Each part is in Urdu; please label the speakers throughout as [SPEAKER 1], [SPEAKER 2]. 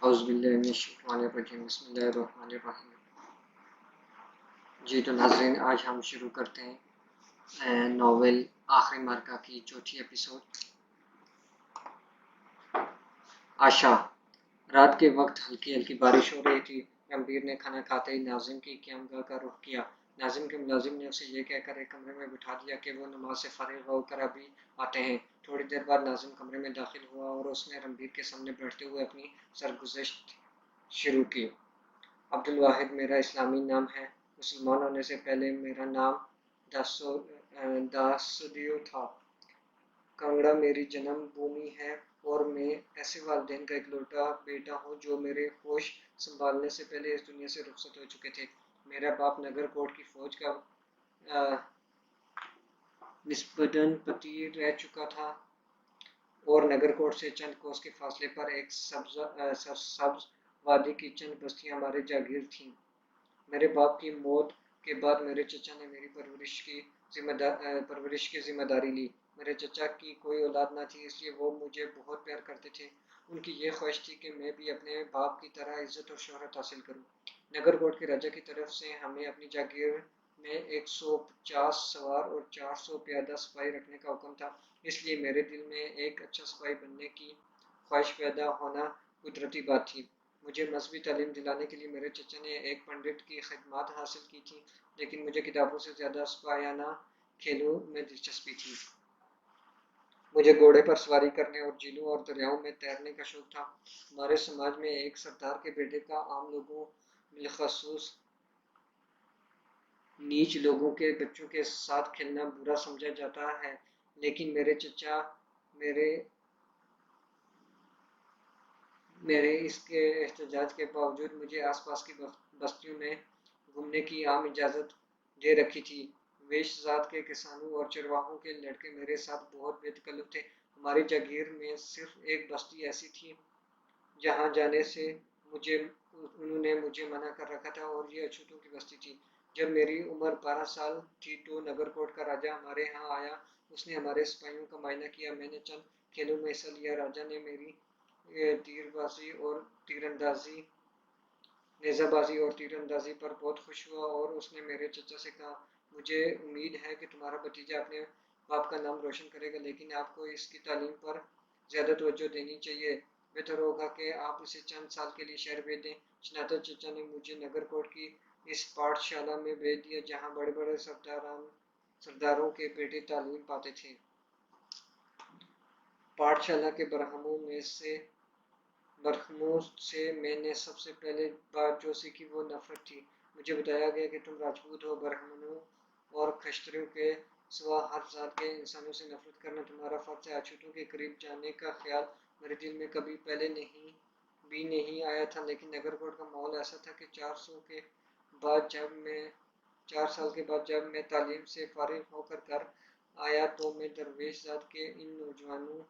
[SPEAKER 1] اعوذ باللہ من الشیطان الرجیم بسم اللہ الرحمن الرحیم۔ جی تو ناظرین، آج ہم شروع کرتے ہیں ناول آخری مرکہ کی چوتھی ایپیسوڈ۔ آشا، رات کے وقت ہلکی ہلکی بارش ہو رہی تھی۔ رنبیر نے کھانا کھاتے ہی ناظم کی قیامگاہ کا رخ کیا۔ ناظم کے ملازم نے اسے یہ کہہ کر ایک کمرے میں بٹھا دیا کہ وہ نماز سے فارغ ہو کر ابھی آتے ہیں۔ تھوڑی دیر بعد ناظم کمرے میں داخل ہوا اور اس نے رنبیر کے سامنے بیٹھتے ہوئے اپنی سرگزشت شروع کی۔ عبدالواحد میرا اسلامی نام ہے۔ مسلمان ہونے سے پہلے میرا نام داسودیو تھا۔ کانگڑا میری جنم بھومی ہے اور میں ایسے والدین کا اکلوتا بیٹا ہوں جو میرے ہوش سنبھالنے سے پہلے اس دنیا سے رخصت ہو چکے تھے۔ میرا باپ نگر کوٹ کی فوج کا نسبتاً پتی رہ چکا تھا اور نگر کوٹ سے چند کوس کے فاصلے پر ایک سرسبز وادی کی چند بستیاں ہمارے جاگیر تھیں۔ میرے باپ کی موت کے بعد میرے چچا نے میری پرورش کی ذمہ داری لی۔ میرے چچا کی کوئی اولاد نہ تھی، اس لیے وہ مجھے بہت پیار کرتے تھے۔ ان کی یہ خواہش تھی کہ میں بھی اپنے باپ کی طرح عزت اور شہرت حاصل کروں۔ نگر کوٹ کے راجا کی طرف سے ہمیں اپنی جاگیر میں 150 سوار اور 400 پیادہ سپاہی رکھنے کا حکم تھا، اس لیے میرے دل میں ایک اچھا سپاہی بننے کی خواہش پیدا ہونا قدرتی بات تھی۔ مجھے مذہبی تعلیم دلانے کے لیے میرے چچا نے ایک پنڈت کی خدمات حاصل کی تھیں، لیکن مجھے کتابوں سے زیادہ سپاہیانہ کھیلوں میں دلچسپی تھی۔ مجھے گھوڑے پر سواری کرنے اور جھیلوں اور دریاؤں میں تیرنے کا شوق تھا۔ ہمارے سماج میں ایک سردار کے بیٹے کا عام لوگوں بالخصوص نیچ لوگوں کے بچوں کے ساتھ کھیلنا برا سمجھا جاتا ہے، لیکن میرے چچا میرے اس کے احتجاج کے باوجود مجھے آس پاس کی بستیوں میں گھومنے کی عام اجازت دے رکھی تھی۔ ویش ذات کے کسانوں اور چرواہوں کے لڑکے میرے ساتھ بہت بے تکلف تھے۔ ہماری جاگیر میں صرف ایک بستی ایسی تھی جہاں جانے سے انہوں نے مجھے منع کر رکھا تھا اور یہ اچھوتوں کی بستی تھی۔ جب میری عمر 12 سال تھی تو نگر کوٹ کا راجا ہمارے ہاں آیا۔ اس نے ہمارے سپاہیوں کا معائنہ کیا۔ میں نے چند کھیلوں میں حصہ لیا۔ راجا نے میری نیزہ بازی اور تیر اندازی پر بہت خوش ہوا اور اس نے میرے چچا سے کہا، مجھے امید ہے کہ تمہارا بھتیجا اپنے باپ کا نام روشن کرے گا، لیکن آپ کو اس کی تعلیم پر زیادہ توجہ دینی چاہیے۔ بہتر ہوگا کہ آپ اسے چند سال کے لیے شہر بھیج دیں۔ چنانچہ چچا نے مجھے نگر کوٹ کی اس پاٹھ شالہ میں بھیج دیا جہاں بڑے بڑے سرداروں کے بیٹے تعلیم پاتے تھے۔ پاٹھ شالہ کے برہموں سے میں نے سب سے پہلے بات جو سیکھی وہ نفرت تھی۔ مجھے بتایا گیا کہ تم راجپوت ہو، برہمنوں اور کھشتریوں کے سوا ہر ذات کے انسانوں سے نفرت کرنا تمہارا فرض ہے۔ اچھوتوں کے قریب جانے کا خیال میرے دل میں کبھی پہلے بھی نہیں آیا تھا، لیکن نگر کوٹ کا ماحول ایسا تھا کہ 4 سال کے بعد جب میں تعلیم سے فارغ ہو کر گھر آیا تو میں درویش ذات کے ان نوجوانوں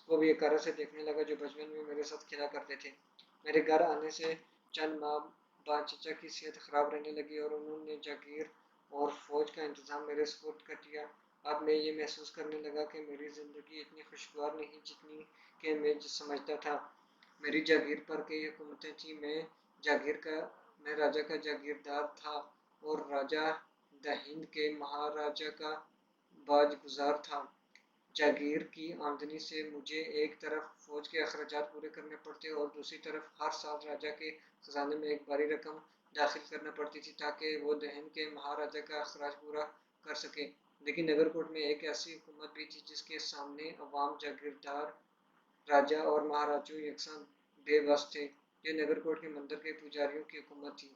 [SPEAKER 1] کو بھی حقارت سے دیکھنے لگا جو بچپن میں میرے ساتھ کھیلا کرتے تھے۔ میرے گھر آنے سے چند ماہ بعد چچا کی صحت خراب رہنے لگی اور انہوں نے جاگیر اور فوج کا انتظام میرے سپرد کر دیا۔ اب میں یہ محسوس کرنے لگا کہ میری زندگی اتنی خوشگوار نہیں جتنی کہ میں سمجھتا تھا۔ میری جاگیر پر کئی حکومتیں تھیں۔ میں راجا کا جاگیردار تھا اور راجا دہند کے مہاراجا کا باج گزار تھا۔ جاگیر کی آمدنی سے مجھے ایک طرف فوج کے اخراجات پورے کرنے پڑتے اور دوسری طرف ہر سال راجا کے خزانے میں ایک بھاری رقم داخل کرنا پڑتی تھی تاکہ وہ دہند کے مہاراجا کا اخراج پورا کر سکے۔ لیکن نگر کوٹ میں ایک ایسی حکومت بھی تھی جس کے سامنے عوام، جاگیردار، راجا اور مہاراجوں یکساں بے بس تھے۔ یہ نگر کوٹ کے مندر کے پجاریوں کی حکومت تھی۔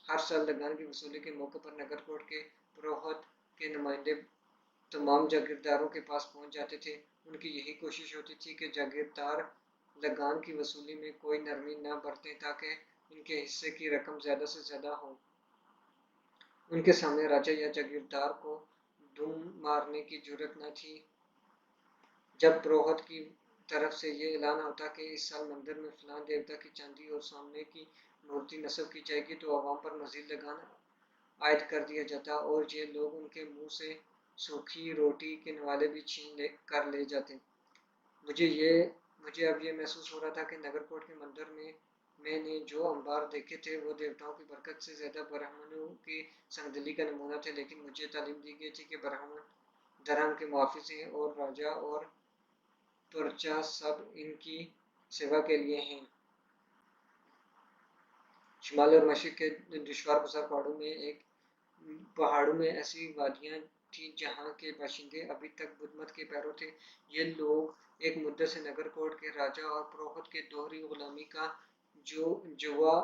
[SPEAKER 1] ہر سال لگان کی وصولی کے موقع پر نگر کوٹ کے پروہت کے نمائندے تمام جاگیرداروں کے پاس پہنچ جاتے تھے۔ ان کی یہی کوشش ہوتی تھی کہ جاگیردار لگان کی وصولی میں کوئی نرمی نہ برتیں تاکہ ان کے حصے کی رقم زیادہ سے زیادہ ہو۔ ان کے سامنے راجا یا جاگیردار کو دم مارنے کی جرات نہ تھی۔ جب پروہت کی طرف سے یہ اعلان ہوتا کہ اس سال مندر میں فلاں دیوتا کی چاندی اور سونے کی مورتی نصب کی جائے گی تو عوام پر مزید لگان عائد کر دیا جاتا اور یہ لوگ ان کے منہ سے سوکھی روٹی کے نوالے بھی چھین کر لے جاتے۔ مجھے اب یہ محسوس ہو رہا تھا کہ نگر کوٹ کے مندر میں میں نے جو انبار دیکھے تھے وہ دیوتاؤں کی برکت سے زیادہ برہمنوں کی سنگدلی کا نمونہ تھے، لیکن مجھے تعلیم دی گئی تھی کہ برہمن دھرم کے محافظ ہیں اور راجا اور پرجا سب ان کی سیوا کے لیے ہیں۔ شمال اور مشرق کے دشوار گزار پہاڑوں میں ایسی وادیاں تھیں جہاں کے باشندے ابھی تک بدھ مت کے پیرو تھے۔ یہ لوگ ایک مدت سے نگر کوٹ کے راجا اور پروہت کے دوہری غلامی کا جوا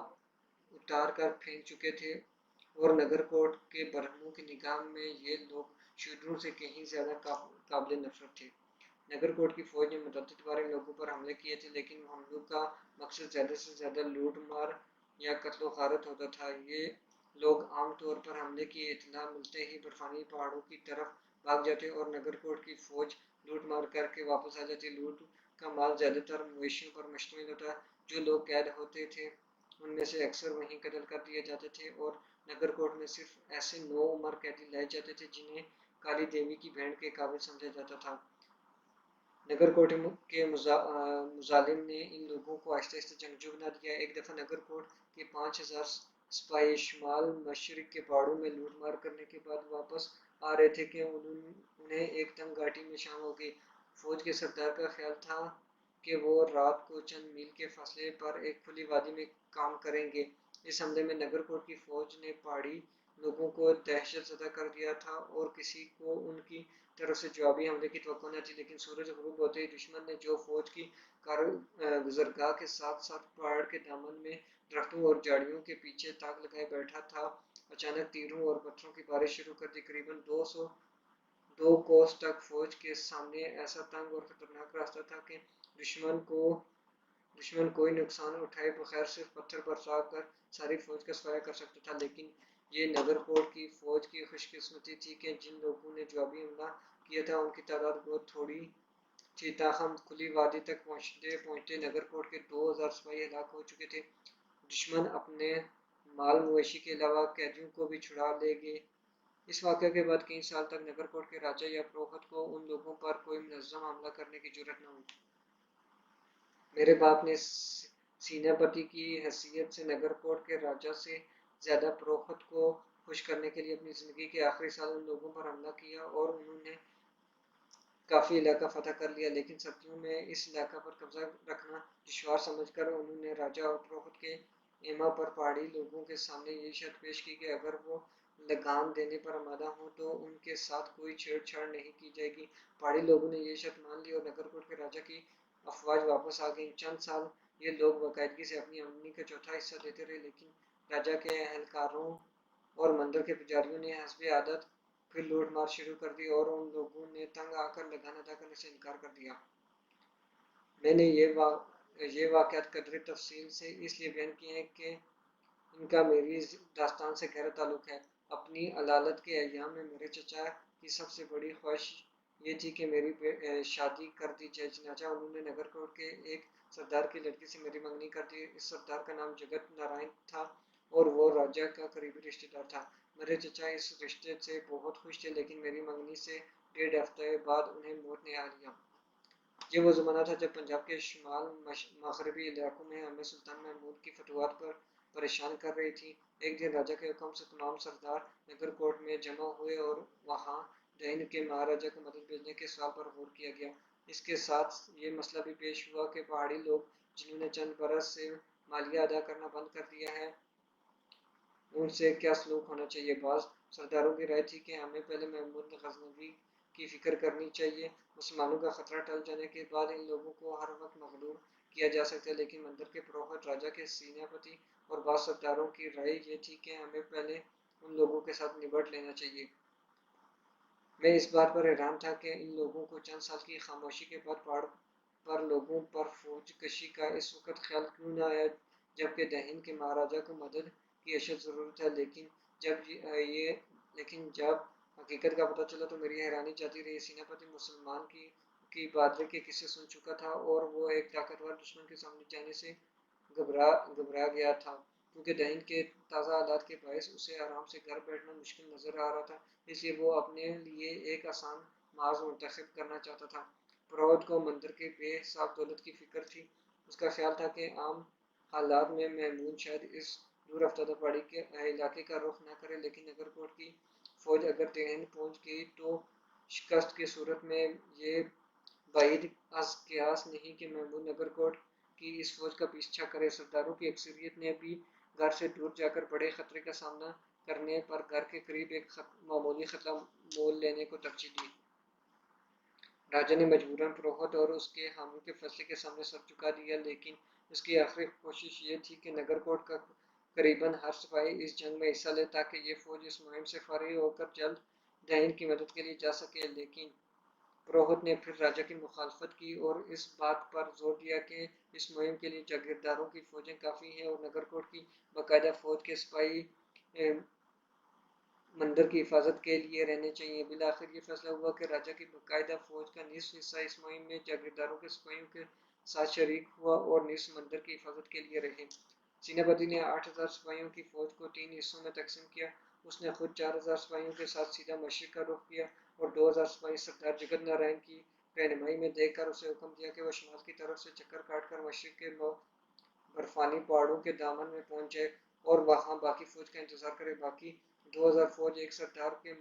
[SPEAKER 1] اتار کر پھینک چکے تھے، اور نگر کوٹ کے برہموں کی نگاہ میں یہ لوگ شودروں سے کہیں زیادہ قابل نفرت تھے۔ نگر کوٹ کی فوج نے متعدد بار ان لوگوں پر حملے کیے تھے، لیکن حملوں کا مقصد زیادہ سے زیادہ لوٹ مار یا قتل و غارت ہوتا تھا۔ یہ لوگ عام طور پر حملے کی اطلاع ملتے ہی برفانی پہاڑوں کی طرف بھاگ جاتے اور نگر کوٹ کی فوج لوٹ مار کر کے واپس آ جاتی۔ لوٹ کا مال زیادہ تر مویشیوں پر مشتمل ہوتا۔ جو لوگ قید ہوتے تھے ان میں سے اکثر وہیں قتل کر دیے جاتے تھے، اور نگر کوٹ میں صرف ایسے نو عمر قیدی لائے جاتے تھے جنہیں کالی دیوی کی بہن کے قابل سمجھا جاتا تھا۔ نگر کوٹ کے مظالم نے ان لوگوں کو آہستہ آہستہ جنگجو بنا دیا۔ ایک دفعہ نگر کوٹ کے 5000 سپاہی شمال مشرق کے پہاڑوں میں لوٹ مار کرنے کے بعد واپس آ رہے تھے کہ انہیں ایک تنگ گھاٹی میں شام ہو گئی۔ فوج کے سردار کا خیال تھا کہ وہ رات کو چند میل کے فاصلے پر ایک کھلی وادی میں کام کریں گے۔ اس حملے میں نگر کوٹ کی فوج نے پہاڑی لوگوں کو دہشت زدہ کر دیا تھا اور کسی کو ان کی طرف سے جوابی حملے کی توقع نہ تھی، لیکن سورج غروب ہوتے ہی دشمن نے جو فوج کی گزرگاہ کے ساتھ ساتھ پہاڑ کے دامن میں درختوں اور جھاڑیوں کے پیچھے تاک لگائے بیٹھا تھا، اچانک تیروں اور پتھروں کی بارش شروع کر دی۔ قریباً 2 کوس تک فوج کے سامنے ایسا تنگ اور خطرناک راستہ تھا کہ دشمن کوئی نقصان اٹھائے بغیر صرف پتھر برسا کر ساری فوج کا صفایا کر سکتا تھا۔ لیکن یہ نگر کوٹ کی فوج کی خوش قسمتی تھی کہ جن لوگوں نے جوابی حملہ کیا تھا ان کی تعداد بہت تھوڑی تھی، تاہم کھلی وادی تک پہنچتے پہنچتے نگر کوٹ کے 2000 سپاہی ہلاک ہو چکے تھے۔ دشمن اپنے مال مویشی کے علاوہ قیدیوں کو بھی چھڑا لے گئے۔ اس واقعے کے بعد کئی سال تک نگر کوٹ کے راجا یا پروہت کو ان لوگوں پر کوئی منظم حملہ کرنے کی جرأت نہ ہوئی۔ میرے باپ نے سیناپتی کی حیثیت سے نگر کوٹ کے راجا سے زیادہ پروہت کو خوش کرنے کے لیے اپنی زندگی کے آخری سال ان لوگوں پر حملہ کیا اور انہوں نے کافی علاقہ فتح کر لیا، لیکن سردیوں میں اس علاقہ پر قبضہ رکھنا دشوار سمجھ کر انہوں نے راجا اور پروہت کے ایما پر پہاڑی لوگوں کے سامنے یہ شرط پیش کی کہ اگر وہ لگام دینے پر آمادہ ہوں تو ان کے ساتھ کوئی چھیڑ چھاڑ نہیں کی جائے گی۔ پہاڑی لوگوں نے یہ شرط مان لی اور نگر کوٹ کے راجا کی افواج واپس آ گئیں۔ چند سال یہ لوگ باقاعدگی سے اپنی آمدنی کا چوتھا حصہ دیتے رہے، لیکن راجا کے اہلکاروں اور مندر کے پجاریوں نے حسب عادت پھر لوٹ مار شروع کر دی اور ان لوگوں نے تنگ آ کر لگان ادا کرنے سے انکار کر دیا۔ میں نے یہ واقعات قدر تفصیل سے اس لیے بیان کیے ہیں کہ ان کا میری داستان سے گہرا تعلق ہے۔ اپنی علالت کے ایام میں میرے چچا کی سب سے بڑی خواہش یہ تھی کہ میری شادی کر دی جائے، چنانچہ انہوں نے نگر کوٹ کے ایک سردار کی لڑکی سے میری منگنی کر دی۔ اس سردار کا نام جگت نارائن تھا اور وہ راجا کا قریبی رشتہ دار تھا۔ میرے چچا اس رشتے سے بہت خوش تھے، لیکن میری منگنی سے 1.5 ہفتے بعد انہیں موت نے آ لیا۔ یہ وہ زمانہ تھا جب پنجاب کے شمال مغربی علاقوں میں ہمیں سلطان محمود کی فتوحات پر پریشان کر رہی تھی۔ ایک دن راجا کے حکم سے تمام سردار نگر کوٹ میں جمع ہوئے اور وہاں دہند کے مہاراجا کو مدد بھیجنے کے سوال پر غور کیا گیا۔ اس کے ساتھ یہ مسئلہ بھی پیش ہوا کہ پہاڑی لوگ جنہوں نے چند برس سے مالیہ ادا کرنا بند کر دیا ہے ان سے کیا سلوک ہونا چاہیے۔ بعض سرداروں کی رائے تھی کہ ہمیں پہلے محمود غزنوی کی فکر کرنی چاہیے، مسلمانوں کا خطرہ ٹل جانے کے بعد ان لوگوں کو ہر وقت مغلوب کیا جا سکتا ہے۔ لیکن مندر کے پروہت، راجا کے سیناپتی اور بعض سرداروں کی رائے یہ تھی کہ ہمیں پہلے ان لوگوں کے ساتھ نبٹ لینا چاہیے۔ میں اس بات پر حیران تھا کہ ان لوگوں کو چند سال کی خاموشی کے بعد پہاڑ پر لوگوں پر فوج کشی کا اس وقت خیال کیوں نہ آیا جبکہ دہند کے مہاراجا کو مدد کی اشد ضرورت ہے۔ لیکن جب حقیقت کا پتہ چلا تو میری حیرانی جاتی رہی۔ سیناپتی مسلمان کی بہادری کے قصے سن چکا تھا اور وہ ایک طاقتور دشمن کے سامنے جانے سے گھبرا گیا تھا، کیونکہ دہند کے تازہ حالات کے باعث اسے آرام سے گھر بیٹھنا مشکل نظر آ رہا تھا، اس لیے وہ اپنے لیے ایک آسان محاذ منتخب کرنا چاہتا تھا۔ پروہت کو مندر کے بے حساب دولت کی فکر تھی۔ اس کا خیال تھا کہ عام حالات میں میمون شاید اس دور افتادہ پہاڑی کے علاقے کا رخ نہ کرے، لیکن نگر کوٹ کی فوج اگر دہن پہنچ گئی تو شکست کی صورت میں یہ بعید از قیاس نہیں کہ میمون نگر کوٹ کی اس فوج کا پیچھا کرے۔ سرداروں کی اکثریت نے بھی گھر سے دور جا کر بڑے خطرے کا سامنا کرنے پر گھر کے قریب ایک معمولی خطرہ مول لینے کو ترجیح دی۔ راجا نے مجبوراً پروہت اور اس کے حامیوں کے فیصلے کے سامنے سر جھکا دیا، لیکن اس کی آخری کوشش یہ تھی کہ نگر کوٹ کا قریباً ہر سپاہی اس جنگ میں حصہ لے تاکہ یہ فوج اس مہم سے فارغ ہو کر جلد دہن کی مدد کے لیے جا سکے۔ لیکن پروہت نے پھر راجا کی مخالفت کی اور اس بات پر زور دیا کہ اس مہم کے لیے جاگیرداروں کی فوجیں کافی ہیں اور نگر کوٹ کی باقاعدہ فوج کے سپاہی مندر کی حفاظت کے لیے رہنے چاہیے۔ بالآخر یہ فیصلہ ہوا کہ راجا کی باقاعدہ فوج کا نصف حصہ اس مہم میں جاگیرداروں کے سپاہیوں کے ساتھ شریک ہوا اور نصف مندر کی حفاظت کے لیے رہے۔ سیناپتی نے 8,000 سپاہیوں کی فوج کو 3 حصوں میں تقسیم کیا۔ اس نے خود 4,000 سپاہیوں کے ساتھ سیدھا مشرق کا رخ کیا اور 2,000 سپاہی سردار جگت نارائن کی رہنمائی میں دیکھ کر اسے حکم دیا کہ وہ شمال کی طرف سے چکر کاٹ کر مشرق کے برفانی پہاڑوں کے دامن میں پہنچ جائے اور وہاں باقی فوج کا انتظار کرے۔ باقی 2,000 فوج ایک سردار کے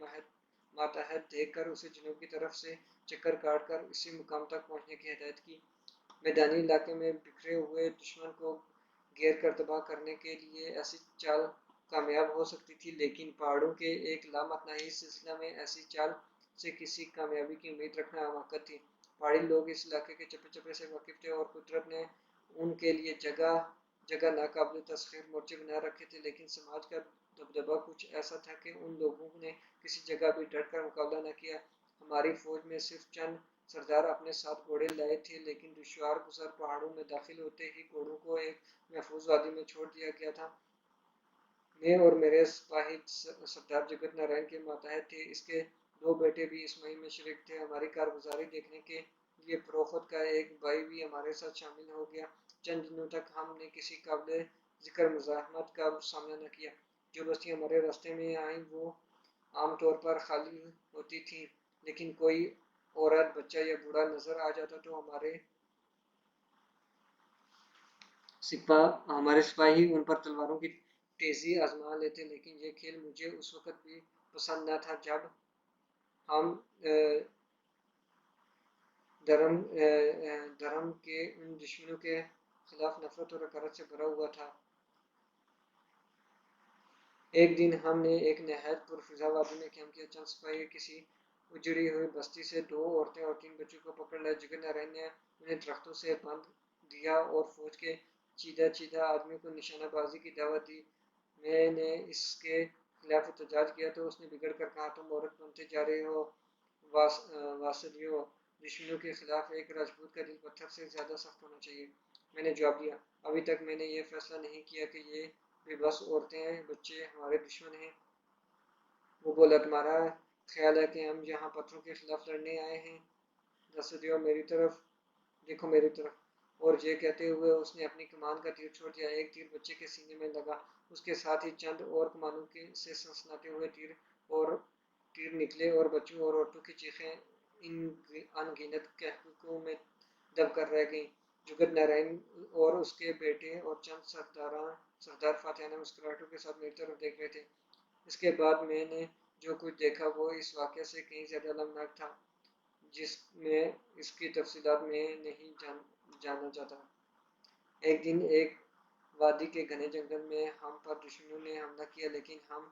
[SPEAKER 1] ماتحت دیکھ کر اسے جنوب کی طرف سے چکر کاٹ کر اسی مقام تک پہنچنے کی ہدایت کی۔ میدانی علاقے میں بکھرے ہوئے دشمن کو گھیر کر تباہ کرنے کے لیے ایسی چال کامیاب ہو سکتی تھی، لیکن پہاڑوں کے ایک لامتناہی سلسلہ میں ایسی چال سے کسی کامیابی کی امید رکھنا حماقت تھی۔ پہاڑی لوگ اس علاقے کے چپے چپے سے واقف تھے اور قدرت نے ان کے لیے جگہ جگہ ناقابل تسخیر مورچے بنا رکھے تھے، لیکن سماج کا دبدبہ کچھ ایسا تھا کہ ان لوگوں نے کسی جگہ بھی ڈٹ کر مقابلہ نہ کیا۔ ہماری فوج میں صرف چند سردار اپنے ساتھ گھوڑے لائے تھے، لیکن دشوار گزر پہاڑوں میں داخل ہوتے ہی گھوڑوں کو ایک محفوظ وادی میں چھوڑ دیا گیا تھا۔ میں اور میرے سپاہی سردار جگت نارائن کے ماتحت تھے، اس کے 2 بیٹے بھی اس مہم میں شریک تھے۔ ہماری کارگزاری دیکھنے کے لیے پروہت کا ایک بھائی بھی ہمارے ساتھ شامل ہو گیا۔ چند دنوں تک ہم نے کسی قابل ذکر مزاحمت کا سامنا نہ کیا۔ جو بستیاں ہمارے راستے میں آئیں وہ عام طور پر خالی ہوتی تھیں، لیکن کوئی عورت، بچہ یا بوڑھا نظر آ جاتا تو ہمارے سپاہی ان پر تلواروں کی تیزی آزما لیتے، لیکن یہ کھیل مجھے اس وقت بھی پسند نہ تھا جب ہم دھرم کے ان دشمنوں کے خلاف نفرت اور حقارت سے بھرا ہوا تھا۔ ایک دن ہم نے ایک نہایت پرفضا وادی میں کیمپ کیا۔ چند سپاہی کسی اجڑی ہوئی بستی سے 2 عورتیں اور 3 بچوں کو پکڑ لائے۔ جگت نارائن نے انہیں درختوں سے باندھ دیا اور فوج کے چیدہ آدمیوں کو نشانہ بازی کی دعوت دی۔ میں نے اس کے خلاف احتجاج کیا تو اس نے بگڑ کر کہا، تم عورت بنتے جا رہے ہو واسدیو، دشمنوں کے خلاف ایک راجپوت کا دل پتھر سے زیادہ سخت ہونا چاہیے۔ میں نے جواب دیا، ابھی تک میں نے یہ فیصلہ نہیں کیا کہ یہ بے بس عورتیں بچے ہمارے دشمن ہیں۔ وہ بولا، تمہارا خیال ہے کہ ہم یہاں پتھروں کے خلاف لڑنے آئے ہیں؟ واسدیو، دیکھو میری طرف۔ اور یہ کہتے ہوئے اس نے اپنی کمان کا تیر چھوڑ دیا۔ ایک تیر بچے کے سینے میں لگا، اس کے ساتھ ہی چند اور کمانوں سے سنسناتے ہوئے تیر نکلے اور بچوں اور عورتوں کی چیخیں ان گنت قہقہوں میں دب کر رہ گئیں۔ جگت نارائن اور اس کے بیٹے اور چند سردار فاتحانہ مسکراہٹوں کے ساتھ میری طرف دیکھ رہے تھے۔ اس کے بعد میں نے جو کچھ دیکھا وہ اس واقعے سے کہیں زیادہ المناک تھا، جس میں اس کی تفصیلات میں نہیں جانا چاہتا۔ ایک دن ایک وادی کے گھنے جنگل میں ہم پر دشمنوں نے حملہ کیا، لیکن ہم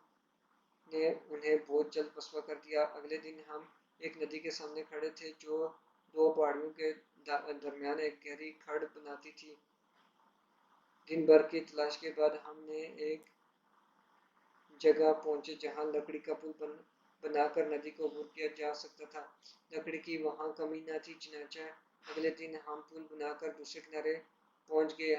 [SPEAKER 1] نے انہیں بہت جلد پسپا کر دیا۔ اگلے دن ہم ایک ندی کے سامنے کھڑے تھے جو 2 پہاڑیوں کے درمیان ایک گہری کھڈ بناتی تھی۔ دن بھر کی تلاش کے بعد ہم نے ایک جگہ پہنچے جہاں لکڑی کا پل بنا کر ندی کو عبور کیا جا سکتا تھا۔ لکڑی کی وہاں کمی نہ تھی، چنانچہ اگلے دن ہم پل بنا کر دوسرے کنارے پہنچ گئے۔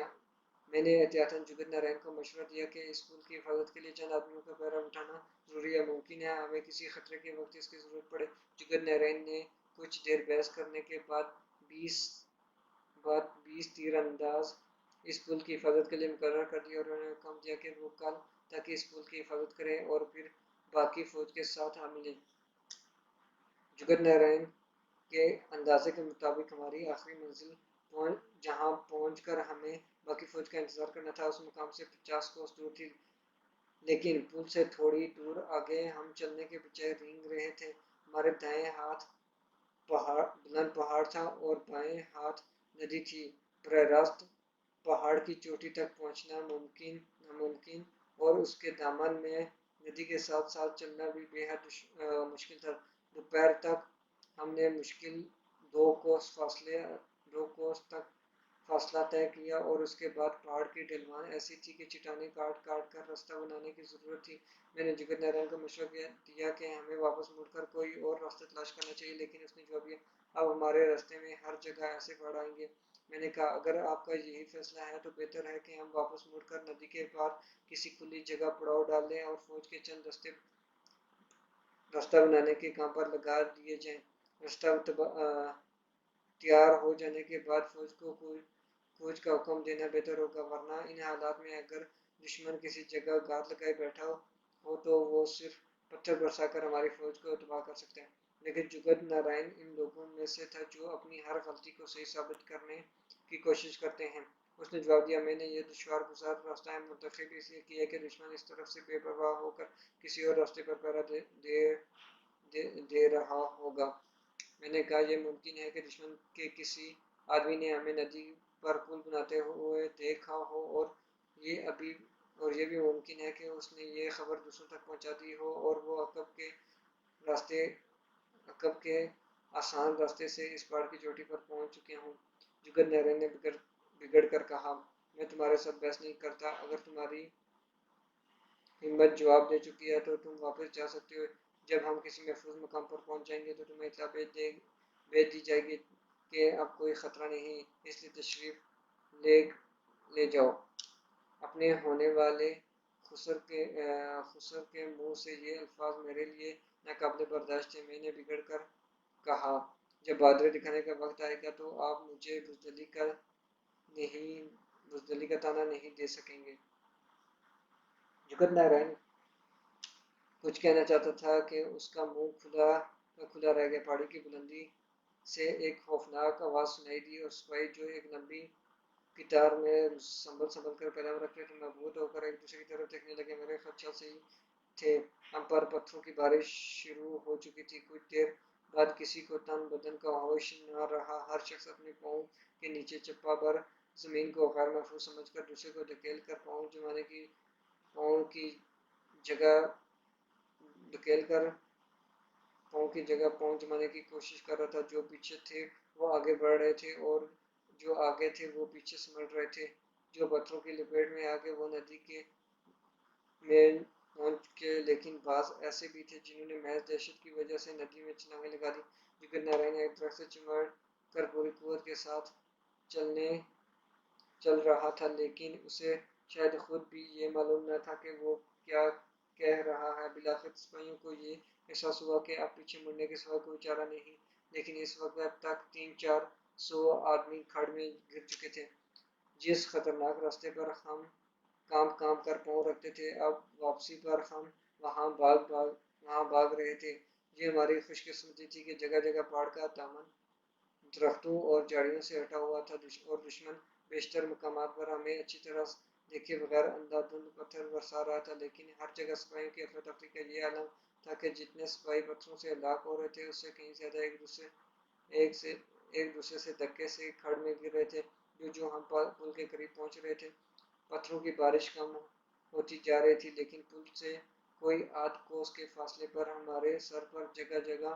[SPEAKER 1] میں نے احتیاطاً جگت نارائن کو مشورہ دیا کہ اس پل کی حفاظت کے لیے چند آدمیوں کا پہرا بٹھانا ضروری ہے، ممکن ہے ہمیں کسی خطرے کے وقت اس کی ضرورت پڑے۔ جگت نارائن نے کچھ دیر بحث کرنے کے بعد 20 تیر انداز اس پل کی حفاظت کے لیے مقرر کر دیے اور انہیں حکم دیا کہ وہ کل تک اس پل کی حفاظت کریں اور پھر باقی فوج کے ساتھ آ ملیں۔ جگت نارائن کے اندازے کے مطابق ہماری آخری منزل جہاں پہنچ کر ہمیں باقی فوج کا انتظار کرنا تھا اس مقام سے 50 کوس دور تھی، لیکن پل سے تھوڑی دور آگے ہم چلنے کے بجائے رینگ رہے تھے۔ ہمارے دائیں ہاتھ بلند پہاڑ تھا اور بائیں ہاتھ ندی تھی۔ براہ راست پہاڑ کی چوٹی تک پہنچنا ناممکن اور اس کے دامن میں ندی کے ساتھ ساتھ چلنا بھی بے حد مشکل تھا۔ دوپہر تک ہم نے مشکل 2 کوس تک فاصلہ طے کیا اور اس کے بعد پہاڑ کی ڈھلوان ایسی تھی کہ چٹانیں کاٹ کاٹ کر راستہ بنانے کی ضرورت تھی۔ میں نے جگت نارائن کو مشورہ دیا کہ ہمیں واپس مڑ کر کوئی اور راستہ تلاش کرنا چاہیے، لیکن اس نے جواب دیا اب ہمارے راستے میں ہر جگہ ایسے پہاڑ آئیں گے۔ میں نے کہا اگر آپ کا یہی فیصلہ ہے تو بہتر ہے کہ ہم واپس مڑ کر ندی کے پار کسی کھلی جگہ پڑاؤ ڈال دیں اور فوج کے چند راستہ بنانے کے کام پر لگا دیے جائیں۔ راستہ تیار ہو جانے کے بعد فوج کو کوچ کا حکم دینا بہتر ہوگا، ورنہ ان حالات میں اگر دشمن کسی جگہ گھات لگائے بیٹھا ہو تو وہ صرف پتھر برسا کر ہماری فوج کو تباہ کر سکتا ہے۔ لیکن جگت نارائن ان لوگوں میں سے تھا جو اپنی ہر غلطی کو صحیح ثابت کرنے کی کوشش کرتے ہیں۔ اس نے جواب دیا میں نے یہ دشوار گزار راستہ منتخب اس لیے کیا کہ دشمن اس طرف سے بے پرواہ ہو کر کسی اور راستے پر پہرا دے رہا ہوگا۔ میں نے کہا یہ ممکن ہے کہ دشمن کے کسی آدمی نے ہمیں ندی پر پل بناتے ہوئے دیکھا ہو، اور یہ بھی ممکن ہے کہ اس نے یہ خبر دوسروں تک پہنچا دی ہو اور وہ عقب کے آسان راستے سے اس پہاڑ کی چوٹی پر پہنچ چکے ہوں۔ جگت نارائن نے بگڑ کر کہا میں تمہارے ساتھ بحث نہیں کرتا، اگر تمہاری ہمت جواب دے چکی ہے تو تم واپس جا سکتے ہو۔ جب ہم کسی محفوظ مقام پر پہنچ جائیں گے تو تمہیں اطلاع بھیج دی جائے گی کہ اب کوئی خطرہ نہیں، اس لیے تشریف لے جاؤ۔ اپنے ہونے والے خسر کے منہ سے یہ الفاظ میرے لیے ناقابل برداشت تھے۔ میں نے بگڑ کر کہا جب بہادری دکھانے کا وقت آئے گا تو آپ مجھے بزدلی کا طعنہ نہیں دے سکیں گے۔ جگت نارائن کچھ کہنا چاہتا تھا کہ اس کا منہ کھلا رہ گیا۔ پہاڑی کی بلندی سے ایک خوفناک آواز سنائی دی اور سپاہی جو ایک لمبی قطار میں سنبھل کر قدم رکھ رہے تھے مبہوت ہو کر ایک دوسرے کی طرف دیکھنے لگے۔ میرے خدشات صحیح تھے، ہم پر پتھروں کی بارش شروع ہو چکی تھی۔ کچھ دیر بعد کسی کو تن بدن کا ہوش نہ رہا، ہر شخص اپنے پاؤں کے نیچے چپا بھر زمین کو غیر محفوظ سمجھ کر دوسرے کو دھکیل کر پاؤں کی جگہ پاؤں جمانے کی کوشش کر رہا تھا۔ جو پیچھے تھے وہ آگے بڑھ رہے تھے اور جو آگے تھے وہ پیچھے سمٹ رہے تھے۔ جو پتھروں کی لپیٹ میں آگے وہ ندی میں پہنچ گئے، لیکن بعض ایسے بھی تھے جنہوں نے محض دہشت کی وجہ سے ندی میں چھلانگیں لگا دی۔ جگت نارائن ایک درخت سے چمٹ کر پوری قوت کے ساتھ چل رہا تھا، لیکن اسے شاید خود بھی یہ معلوم نہ تھا کہ وہ کیا کہہ رہا ہے۔ بالآخر سپاہیوں کو یہ احساس ہوا کہ اب پیچھے مڑنے کے سوا کوئی چارہ نہیں، لیکن اس وقت تک 300-400 آدمی کھڑ میں گر چکے تھے۔ جس خطرناک راستے پر ہم کانپ کر پاؤں رکھتے تھے، اب واپسی پر ہم وہاں بھاگ رہے تھے۔ یہ ہماری خوش قسمتی تھی کہ جگہ جگہ پہاڑ کا دامن درختوں اور جھاڑیوں سے ہٹا ہوا تھا اور دشمن بیشتر مقامات پر ہمیں اچھی طرح دیکھے بغیر اندھا دھند پتھر برسا رہا تھا، لیکن ہر جگہ سپاہیوں کی افراتفری کا یہ عالم تھا کہ جتنے سپاہی پتھروں سے ہلاک ہو رہے تھے اس سے کہیں زیادہ ایک دوسرے سے دھکے سے کھڑ میں گر رہے تھے۔ جو ہم پل کے قریب پہنچ رہے تھے پتھروں کی بارش کم ہوتی جا رہی تھی، لیکن پل سے کوئی آدھ کوس کے فاصلے پر ہمارے سر پر جگہ جگہ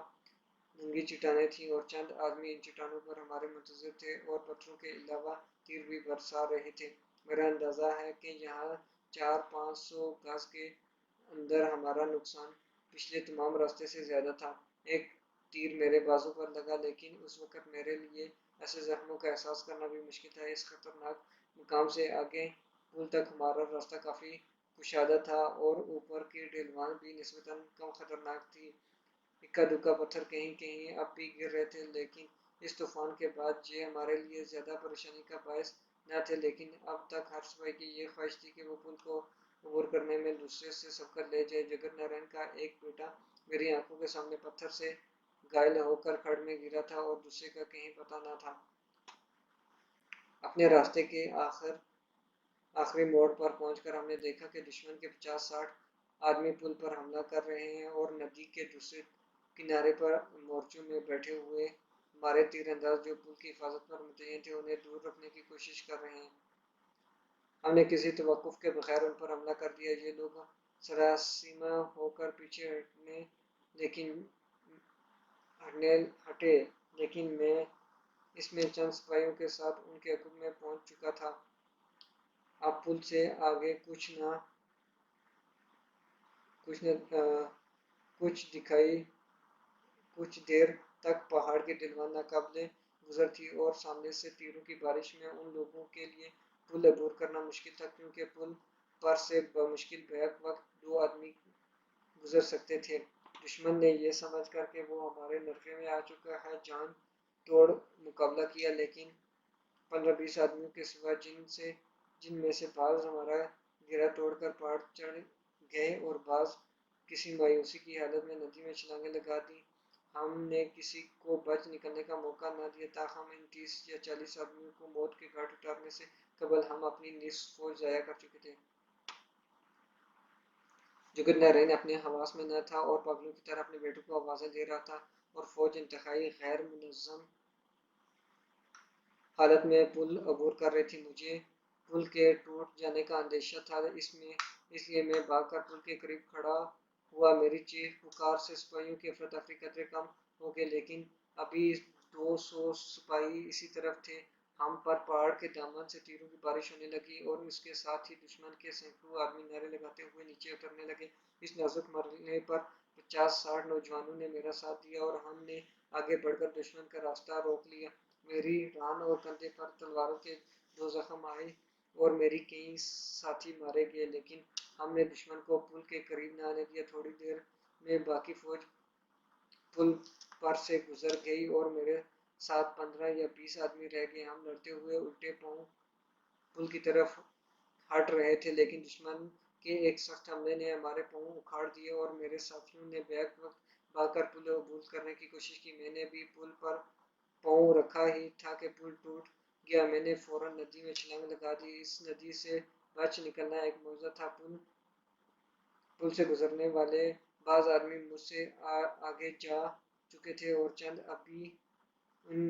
[SPEAKER 1] ننگی چٹانیں تھیں اور چند آدمی ان چٹانوں پر ہمارے منتظر تھے اور پتھروں کے علاوہ تیر بھی برسا رہے تھے۔ میرا اندازہ ہے کہ یہاں 400-500 گز کے اندر ہمارا نقصان پچھلے تمام راستے سے زیادہ تھا۔ ایک تیر میرے بازو پر لگا، لیکن اس وقت میرے لیے ایسے زخموں کا احساس کرنا بھی مشکل تھا۔ اس خطرناک مقام سے آگے پل تک ہمارا راستہ کافی کشادہ تھا اور اوپر کی ڈھلوان بھی نسبتاً کم خطرناک تھی۔ اکا دکا پتھر کہیں کہیں اب بھی گر رہے تھے، لیکن اس طوفان کے بعد یہ ہمارے لیے زیادہ پریشانی کا باعث نہ تھے۔ لیکن اب تک ہر سپاہی کی یہ خواہش تھی کہ وہ پل کو عبور کرنے میں دوسرے سے سبقت لے جائے۔ جگت نارائن کا ایک بیٹا میری آنکھوں کے سامنے پتھر سے گھائل ہو کر کھڑ میں گرا تھا اور دوسرے کا کہیں پتہ نہ تھا۔ اپنے راستے کے آخری موڑ پر پہنچ کر ہم نے دیکھا کہ دشمن کے 50-60 آدمی پل پر حملہ کر رہے ہیں اور ندی کے دوسرے کنارے پر مورچوں میں بیٹھے ہوئے ہمارے تیر انداز جو پل کی حفاظت پر متعین تھے انہیں دور رکھنے کی کوشش کر رہے ہیں۔ ہم نے کسی توقف کے بغیر ان پر حملہ کر دیا۔ یہ لوگ سراسیمہ ہو کر پیچھے ہٹے لیکن میں اس میں چند سپاہیوں کے ساتھ ان کے حکم میں پہنچ چکا تھا۔ اب پل سے آگے کچھ دیر تک پہاڑ کی ڈھلوان ناقابل گزر تھی اور سامنے سے تیروں کی بارش میں ان لوگوں کے لیے پل عبور کرنا مشکل تھا، کیونکہ پل پر سے بمشکل بیک وقت 2 آدمی گزر سکتے تھے۔ دشمن نے یہ سمجھ کر کہ وہ ہمارے نرخے میں آ چکا ہے جان توڑ مقابلہ کیا، لیکن 15-20 آدمیوں کے سوا جن میں سے بعض ہمارا گھیرا توڑ کر پہاڑ چڑھ گئے اور بعض کسی مایوسی کی حالت میں ندی میں چھلانگیں لگا دیں، ہم نے کسی کو بچ نکلنے کا موقع نہ دیا۔ تاہم ان 30 یا 40 آدمیوں کو موت کے گھاٹ اتارنے سے قبل ہم اپنی نصف فوج ضائع کر چکے تھے۔ جگت نارین اپنے حواس میں نہ تھا اور پاگلوں کی طرح اپنے بیٹوں کو آوازیں دے رہا تھا، اور فوج انتہائی غیر منظم حالت میں پل عبور کر رہی تھی۔ مجھے پل کے ٹوٹ جانے کا اندیشہ تھا، اس لیے میں بھاگ کر پل کے قریب کھڑا ہوا۔ میری چیخ پکار سے سپاہیوں کی افراتفری قدرے کم ہو گئی، لیکن ابھی 200 سپاہی اسی طرف تھے۔ ہم پر پہاڑ کے دامن سے تیروں کی بارش ہونے لگی اور اس کے ساتھ ہی دشمن کے سینکڑوں آدمی نعرے لگاتے ہوئے نیچے اترنے لگے۔ اس نازک مرحلے پر 50-60 نوجوانوں نے میرا ساتھ دیا اور ہم نے آگے بڑھ کر دشمن کا راستہ روک لیا۔ میری ران اور کندھے پر تلواروں کے 2 زخم آئے اور میری کئی ساتھی مارے گئے، لیکن ہم نے دشمن کو پل کے قریب نہ آنے دیا۔ تھوڑی دیر میں باقی فوج پل پر سے گزر گئی اور میرے ساتھ 15 یا 20 آدمی رہ گئے۔ ہم لڑتے ہوئے الٹے پاؤں پل کی طرف ہٹ رہے تھے، لیکن دشمن کے ایک سخت حملے نے ہمارے پاؤں اکھاڑ دیے اور میرے ساتھیوں نے بیک وقت بھاگ کر پل عبور کرنے کی کوشش کی۔ میں نے بھی پل پر پاؤں رکھا ہی تھا کہ پل ٹوٹ گیا۔ میں نے فوراً ندی میں چھلانگ لگا دی۔ اس ندی سے بچ نکلنا ایک معجزہ تھا۔ پل سے گزرنے والے بعض آدمی مجھ سے آگے جا چکے تھے اور چند ابھی ان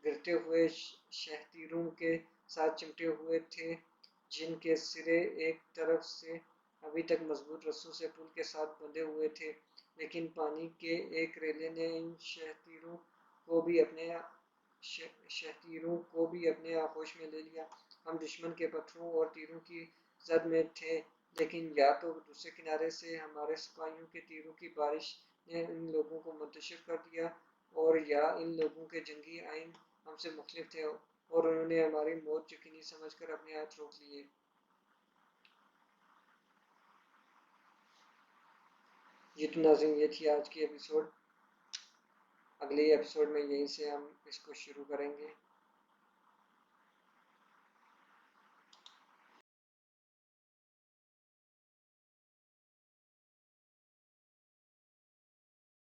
[SPEAKER 1] گرتے ہوئے شہ تیروں کے ساتھ چمٹے ہوئے تھے جن کے سرے ایک طرف سے ابھی تک مضبوط رسوں سے پل کے ساتھ بندھے ہوئے تھے، لیکن پانی کے ایک ریلے نے ان شہ تیروں کو بھی اپنے آغوش میں لے لیا۔ ہم دشمن کے پتھروں اور تیروں کی زد میں تھے، لیکن یا تو دوسرے کنارے سے ہمارے سپاہیوں کے تیروں کی بارش نے ان لوگوں کو منتشر کر دیا، اور یا ان لوگوں کے جنگی آئین ہم سے مختلف تھے اور انہوں نے ہماری موت یقینی سمجھ کر اپنے ہاتھ روک لیے۔ یہ تو ناظرین یہ تھی آج کی ایپیسوڈ۔ اگلی ایپیسوڈ میں یہیں سے ہم اس کو شروع کریں گے۔